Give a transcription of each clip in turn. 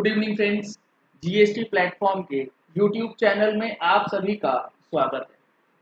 Good evening friends, GST platform के YouTube channel में आप सभी का स्वागत है।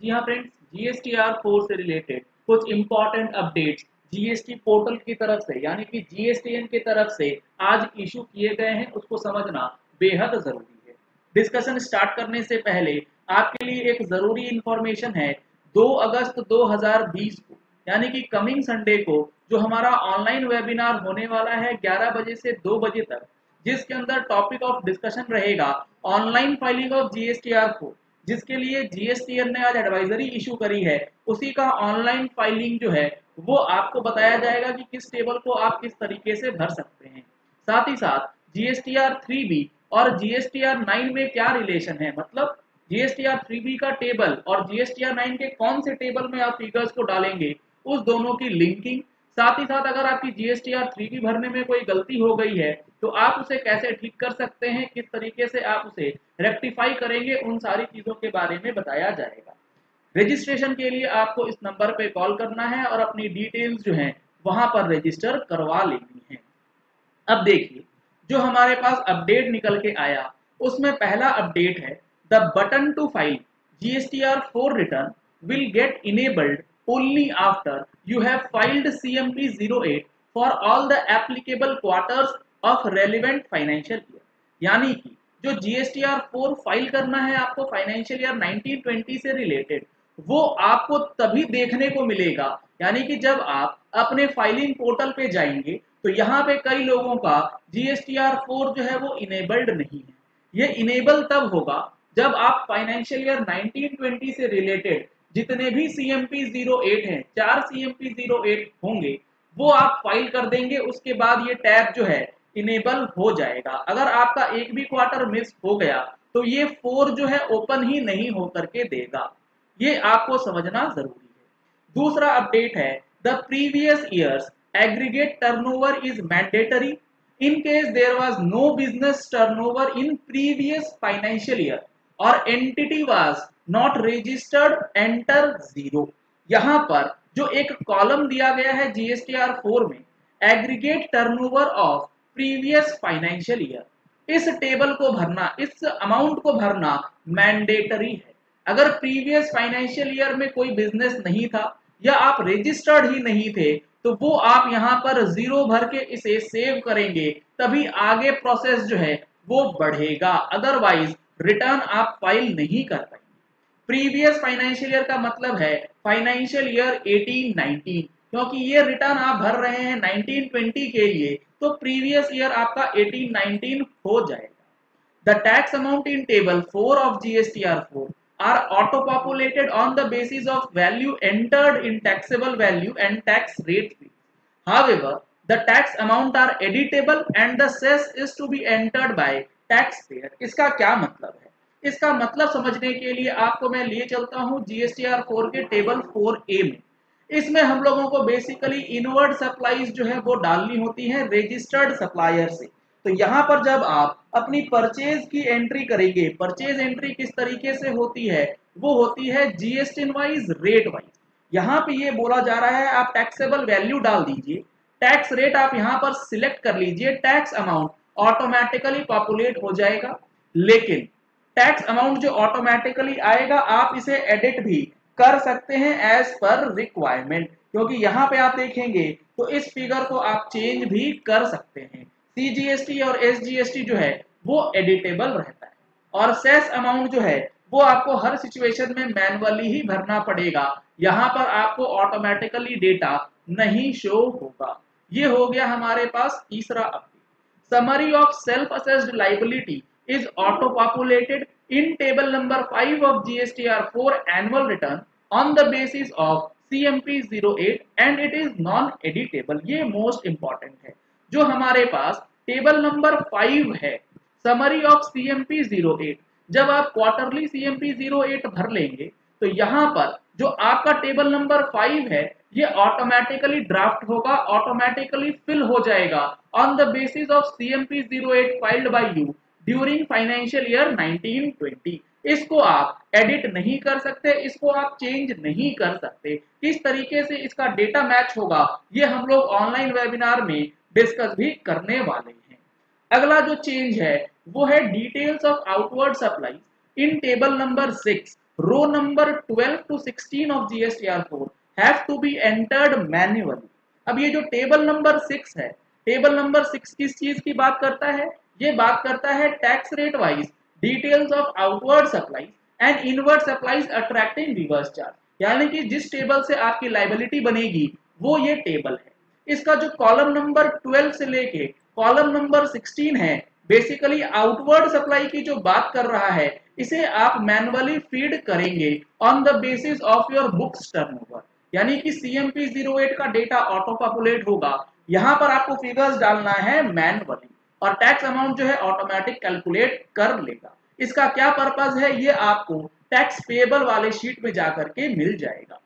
जी हाँ फ्रेंड्स, जीएसटीआर 4 से रिलेटेड कुछ इंपॉर्टेंट अपडेट्स जीएसटी पोर्टल की तरफ से यानी कि जीएसटीएन की तरफ से आज इशू किए गए हैं, उसको समझना बेहद जरूरी है। डिस्कशन स्टार्ट करने से पहले आपके लिए एक जरूरी इंफॉर्मेशन है। 2 अगस्त 2020 को यानी कि कमिंग संडे को जो हमारा ऑनलाइन वेबिनार होने वाला है 11 बजे से 2 बजे तक, जिसके अंदर टॉपिक ऑफ डिस्कशन रहेगा ऑनलाइन फाइलिंग ऑफ जीएसटीआर 4, जिसके लिए जीएसटीएन ने आज एडवाइजरी इशू करी है। उसी का ऑनलाइन फाइलिंग जो है वो आपको बताया जाएगा कि किस टेबल को आप किस तरीके से भर सकते हैं। साथ ही साथ जीएसटीआर 3B और जीएसटीआर 9 में क्या रिलेशन है, मतलब जीएसटीआर 3B का टेबल और जीएसटीआर 9 के कौन से टेबल में आप फिगर्स को डालेंगे, उस दोनों की लिंकिंग। साथ ही साथ अगर आपकी जीएसटीआर 3B भरने में कोई गलती हो गई है तो आप उसे कैसे ठीक कर सकते हैं, किस तरीके से आप उसे रेक्टिफाई करेंगे, उन सारी चीजों के बारे में बताया जाएगा। रजिस्ट्रेशन के लिए आपको इस नंबर पे कॉल करना है और अपनी डिटेल्स जो हैं वहां पर रजिस्टर करवा लेनी है। अब देखिए, जो हमारे पास अपडेट निकल के आया उसमें पहला अपडेट है, the button to file GSTR 4 return will get enabled only after you have filed CMP 08 for all the applicable quarters of relevant financial year। यानी कि जो GSTR 4 फाइल करना है आपको फाइनेंशियल ईयर 1920 से रिलेटेड, वो आपको तभी देखने को मिलेगा। यानी कि जब आप अपने फाइलिंग पोर्टल पे जाएंगे तो यहाँ पे कई लोगों का GSTR 4 जो है वो इनेबल्ड नहीं है। ये इनेबल तब होगा जब आप फाइनेंशियल ईयर 1920 से रिलेटेड जितने भी CMP 08 हैं, 4 CMP 08 होंगे, वो आप फाइल कर देंगे। उसके बाद ये टैब जो है इनेबल हो जाएगा। अगर आपका एक भी क्वार्टर मिस हो गया तो ये 4 जो है ओपन ही नहीं हो करके देगा। ये आपको समझना जरूरी है। दूसरा अपडेट है, the previous years aggregate turnover is mandatory in case there was no business turnover in previous financial year or entity was not registered, enter 0। यहां पर जो एक कॉलम दिया गया है जीएसटीआर 4 में, aggregate turnover of previous financial year, इस table को भरना, इस अमाउंट को भरना मैंडेटरी है। अगर प्रीवियस फाइनेंशियल ईयर में कोई बिजनेस नहीं था या आप रजिस्टर्ड ही नहीं थे तो वो आप यहाँ पर 0 भर के इसे सेव करेंगे, तभी आगे प्रोसेस जो है वो बढ़ेगा। अदरवाइज रिटर्न आप फाइल नहीं कर पाएंगे। प्रीवियस फाइनेंशियल ईयर का मतलब है फाइनेंशियल ईयर 18-19, क्योंकि ये रिटर्न आप भर रहे हैं 19-20 के लिए, तो प्रीवियस ईयर आपका 18-19 हो जाएगा। The tax amount in table 4 of GSTR 4 are auto-populated on the basis of value entered in taxable value and tax rate field. However, the tax amount are editable and the cess is to be entered by taxpayer। इसका क्या मतलब है? इसका मतलब समझने के लिए आपको मैं लिए चलता हूँ जीएसटीआर 4 के टेबल 4A में। इसमें हम लोगों को बेसिकली इनवर्ड सप्लाईज जो है वो डालनी होती है रजिस्टर्ड सप्लायर से। तो यहाँ पर जब आप अपनी परचेज की एंट्री करेंगे, परचेज एंट्री किस तरीके से होती है, वो होती है जीएसटी वाइज, रेट वाइज। यहाँ पे ये बोला जा रहा है आप टैक्सेबल वैल्यू डाल दीजिए, टैक्स रेट आप यहाँ पर सिलेक्ट कर लीजिए, टैक्स अमाउंट ऑटोमेटिकली पॉपुलेट हो जाएगा। लेकिन टैक्स अमाउंट जो ऑटोमेटिकली आएगा आप इसे एडिट भी कर सकते हैं एज पर रिक्वायरमेंट, क्योंकि यहाँ पे आप देखेंगे तो इस फिगर को आप चेंज भी कर सकते हैं। सीजीएसटी और एसजीएसटी जो है वो एडिटेबल रहता है और सेस अमाउंट जो है वो आपको हर सिचुएशन में मैनुअली ही भरना पड़ेगा। यहाँ पर आपको ऑटोमेटिकली डेटा नहीं शो होगा। ये हो गया हमारे पास तीसरा update. Summary of self assessed liability is auto populated in table number 5 of GSTR 4 annual return on the basis of CMP 08 and it is non editable. ये मोस्ट इंपॉर्टेंट है। जो हमारे पास टेबल नंबर 5 है, समरी ऑफ CMP 08, जब आप quarterly CMP 08 भर लेंगे तो यहाँ पर जो आपका टेबल नंबर 5 है ये ऑटोमेटिकली ड्राफ्ट होगा, ऑटोमेटिकली फिल हो जाएगा on the basis of CMP 08 filed by you during financial year 1920। इसको आप एडिट नहीं कर सकते, इसको आप चेंज नहीं कर सकते। किस तरीके से इसका डेटा मैच होगा ये हम लोग ऑनलाइन वेबिनार में डिस्कस भी करने वाले हैं। अगला जो चेंज है वो है details of outward supply in table number 6 row number 12 to 16 of GSTR4 have to be entered manually. अब ये जो टेबल नंबर 6 है, टेबल नंबर 6 किस चीज की बात करता है? ये बात करता है tax rate wise details of outward supply and inward supplies attracting reverse charge, यानी कि जिस टेबल से आपकी लायबिलिटी बनेगी वो ये टेबल है। इसका जो कॉलम नंबर 12 से लेके कॉलम नंबर 16 है, बेसिकली आउटवर्ड सप्लाई की जो बात कर रहा है, इसे आप मैनुअली फीड करेंगे on the basis of your books turnover, यानी कि CMP 08 का डेटा ऑटो पॉपुलेट होगा। यहां पर आपको फिगर्स डालना है मैनुअली और टैक्स अमाउंट जो है ऑटोमेटिक कैलकुलेट कर लेगा। इसका क्या पर्पस है ये आपको टैक्स पेएबल वाले शीट में जाकर के मिल जाएगा।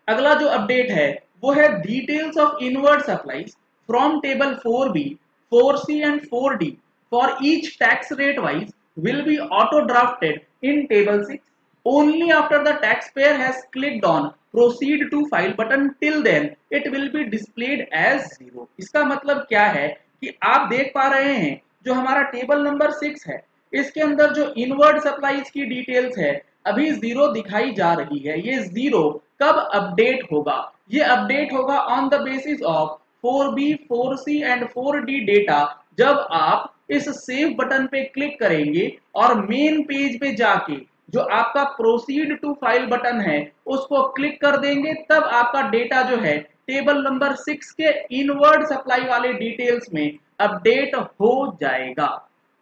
अगला जो अपडेट है वो है details of inward supplies from table 4B, 4C and 4D for each tax rate wise will be auto drafted in table 6 only after the taxpayer has clicked on proceed to file button. Till then it will be displayed as 0। इसका मतलब क्या है कि आप देख पा रहे हैं जो हमारा टेबल नंबर 6 है, इसके अंदर जो इनवर्ड सप्लाईज की डिटेल्स है अभी 0 दिखाई जा रही है। ये 0 कब अपडेट होगा? ये अपडेट होगा on the basis of 4B, 4C and 4D data. जब आप इस सेव बटन पे क्लिक करेंगे और मेन पेज पे जाके जो आपका प्रोसीड टू फाइल बटन है उसको क्लिक कर देंगे, तब आपका डेटा जो है टेबल नंबर 6 के इनवर्ड सप्लाई वाले डिटेल्स में अपडेट हो जाएगा।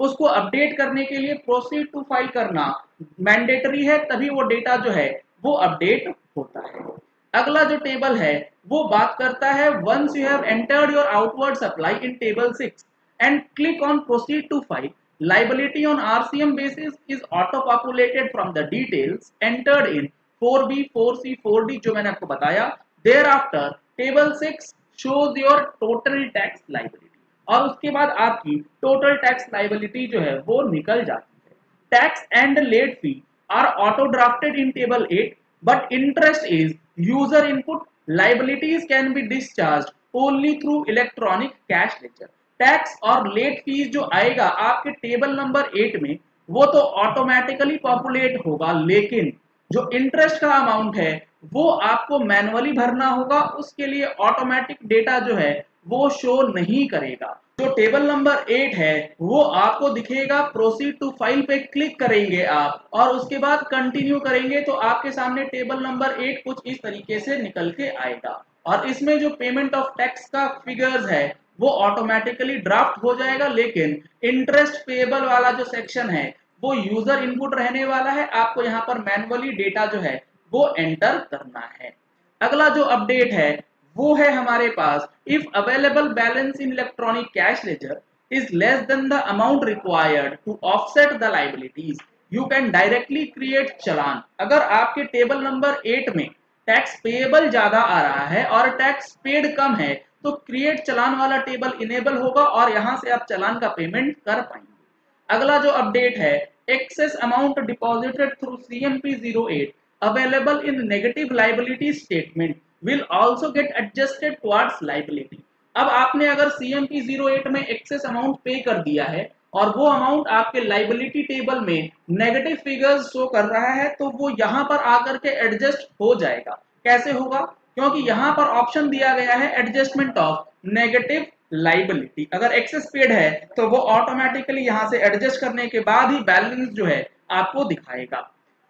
उसको अपडेट करने के लिए प्रोसीड टू फाइल करना मैंडेटरी है, तभी वो डेटा जो है वो अपडेट होता है। अगला जो टेबल है वो बात करता है once you have entered your outward supply in table 6 and click on proceed to file, liability on RCM basis is auto populated from the details entered in 4B, 4C, 4D जो मैंने आपको बताया। Thereafter table 6 shows your total tax liability और उसके बाद आपकी total tax liability जो है वो निकल जाती है। Tax and late fee are auto drafted in table 8 but interest is user input. Liabilities can be discharged only through electronic cash ledger। Tax और लेट फीस जो आएगा आपके टेबल नंबर 8 में वो तो ऑटोमेटिकली पॉपुलेट होगा, लेकिन जो इंटरेस्ट का अमाउंट है वो आपको मैनुअली भरना होगा। उसके लिए ऑटोमेटिक डेटा जो है वो शो नहीं करेगा। जो टेबल नंबर 8 है वो आपको दिखेगा, प्रोसीड टू फाइल पे क्लिक करेंगे आप और उसके बाद कंटिन्यू करेंगे तो आपके सामने टेबल नंबर 8 कुछ इस तरीके से निकल के आएगा और इसमें जो पेमेंट ऑफ टैक्स का फिगर्स है वो ऑटोमेटिकली ड्राफ्ट हो जाएगा, लेकिन इंटरेस्ट पेएबल वाला जो सेक्शन है वो यूजर इनपुट रहने वाला है। आपको यहाँ पर मैनुअली डेटा जो है वो एंटर करना है। अगला जो अपडेट है वो है हमारे पास if available balance in electronic cash ledger is less than the amount required to offset the liabilities you can directly create challan. अगर आपके टेबल नंबर 8 में टैक्स पेएबल ज्यादा आ रहा है और टैक्स पेड कम है तो क्रिएट चलान वाला टेबल इनेबल होगा और यहां से आप चलान का पेमेंट कर पाएंगे। अगला जो अपडेट है excess amount deposited through CMP 08 available in negative liability statement will also get adjusted towards liability. अब आपने अगर CMP 08 में एक्सेस अमाउंट पे कर दिया है और वो अमाउंट आपके लायबिलिटी टेबल में नेगेटिव फिगर्स शो कर रहा है तो वो यहां पर आकर के एडजस्ट हो जाएगा। कैसे होगा? क्योंकि यहां पर ऑप्शन दिया गया है एडजस्टमेंट ऑफ नेगेटिव लायबिलिटी। अगर एक्सेस पेड है तो वो ऑटोमेटिकली यहां से एडजस्ट करने के बाद ही बैलेंस जो है आपको दिखाएगा।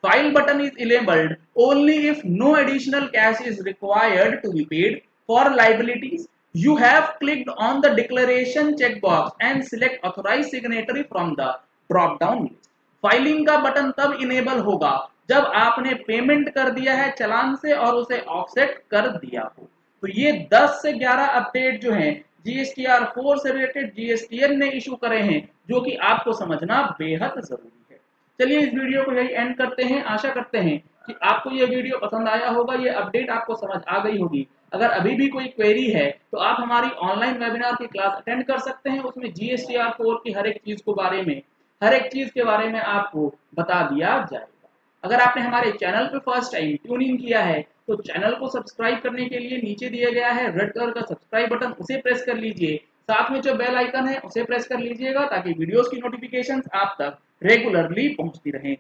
File button is enabled only if no additional cash is required to be paid for liabilities. You have clicked on the declaration checkbox and select authorized signatory from the drop down list। Filing का button तब enable होगा जब आपने payment कर दिया है चलान से और उसे ऑफसेट कर दिया हो। तो ये 10 से 11 अपडेट जो हैं GSTR4 से रिलेटेड GSTN ने इशू करे हैं, जो कि आपको समझना बेहद जरूरी है। चलिए इस वीडियो को यही एंड करते हैं। आशा करते हैं कि आपको ये वीडियो पसंद आया होगा, ये अपडेट आपको समझ आ गई होगी। अगर अभी भी कोई क्वेरी है तो आप हमारी ऑनलाइन वेबिनार की क्लास अटेंड कर सकते हैं। उसमें GSTR4 की हर एक चीज के बारे में आपको बता दिया जाएगा। अगर आपने हमारे चैनल पे फर्स्ट टाइम ट्यून इन किया है तो चैनल को सब्सक्राइब करने के लिए नीचे दिया गया है रेड कलर का सब्सक्राइब बटन, उसे प्रेस कर लीजिए साथ में जो बेल आइकन है उसे प्रेस कर लीजिएगा ताकि वीडियोस की नोटिफिकेशंस आप तक रेगुलरली पहुंचती रहें।